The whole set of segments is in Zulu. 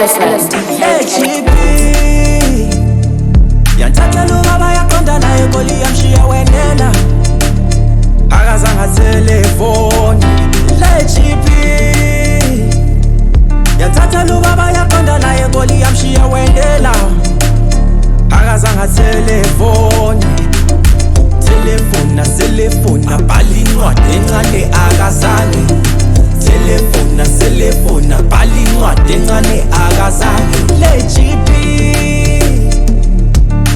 listening to HGP yanthathela ubaba yaqonda naye Nkoli yamshiya wenela akazange telefoni HGP yanthathela ubaba yaqonda naye Nkoli yamshiya wenela akazange telefoni Telefona bhala incwadi encane akazange Telefona bhala incwadi encane akazange HGP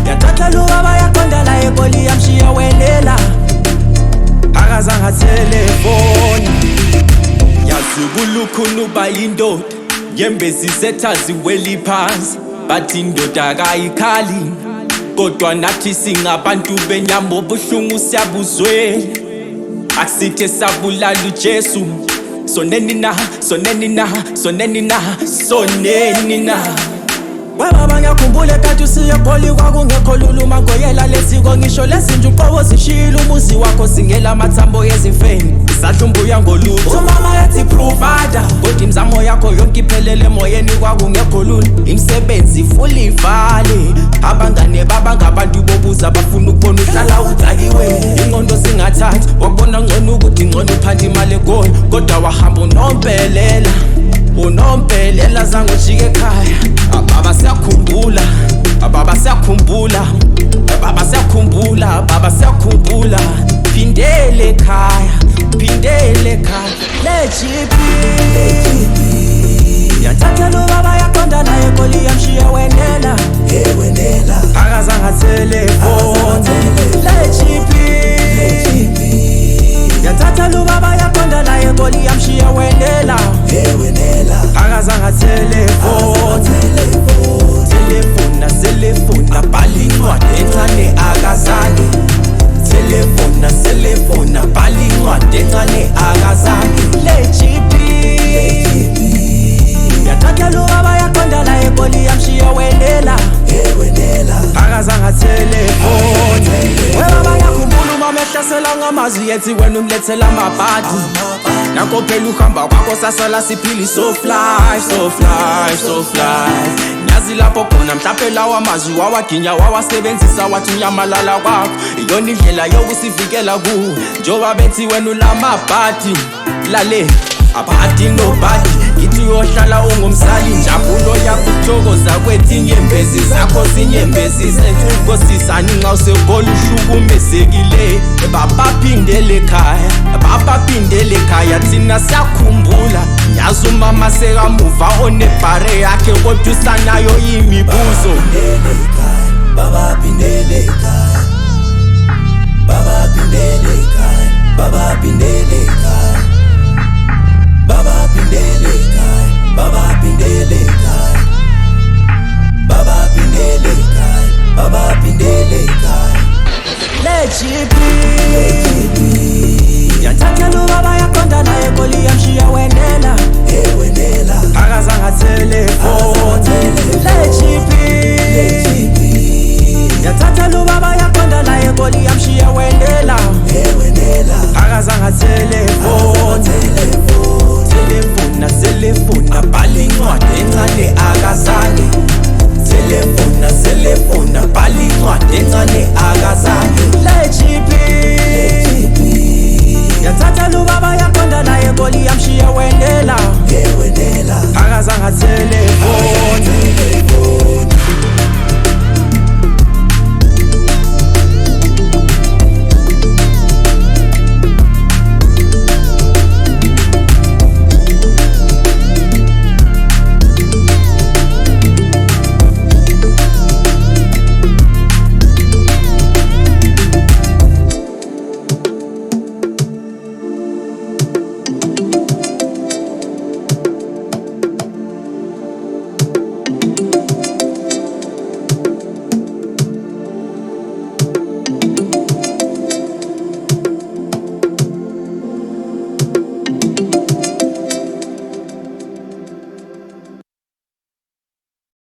yanthathela ubaba yaqonda naye Nkoli yamshiya wenela akazange telefoni yazubulukhuni uba yindoda nyembezi sethazi weli phansi bathi indoda akayikhali kodwa nathi singabantu benyama obuhlungu siyabuzwela akusithe sabulala uJesu soneni na Webaba ngiyakhumbula kanti usiye eGoli kwakungekho lula uma ngoyela lesiko ngisho lezinje uqobo zishila umuzi wakho singela amathambo yezimfeni isadlumbuya ngolutho mama yathi provider kodwa imizamo yakho yonke iphelele emoyeni kwakungekho lula imisebenzi fully ivale abangane baba ngabantu bobuza bafuna ukubona uhlala udlakiwe ingqondo singathathi wabona ngcono ukuthi ngcono uphanda imali eGoli kodwa wahamba unompelela zange ujike ekhaya baba siyakhumbula phindele ekhaya HGP yanthathela ubaba yaqonda naye Nkoli yamshiya wenela akazange telefoni HGP yanthathela ubaba yaqonda naye Nkoli yamshiya wenela akazange telefoni Telefona bhala incwadi encane akazange Telefona bhala incwadi encane akazange HGP yanthathela ubaba yaqonda naye Nkoli yamshiya wenela akazange telefoni webaba ngiyakhumbula uma mehlasela ngamazwi yethi wena umlethela amabhadi nanko phela uhamba kwakho sasala siphili so fly Nyazi lapho khona mhlawumbe lawa amazwi wawaginya wawasebenzisa wathi unyamalala kwakho iyona indlela yokusivikela kuwe njoba bethi wena ulamabhadi lale abhadi nobhadi ithi uyohlala ungumsali injabulo yakho ukuthokoza kwethi inyembezi zakho zinyembezi zentukosisani nxa useGoli uhlukumezekile babaphindele ekhaya thina siyakhumbula nyazi umama sekamuva onebhare yakhe kodwa usanayo imibuzo babaphindele ekhaya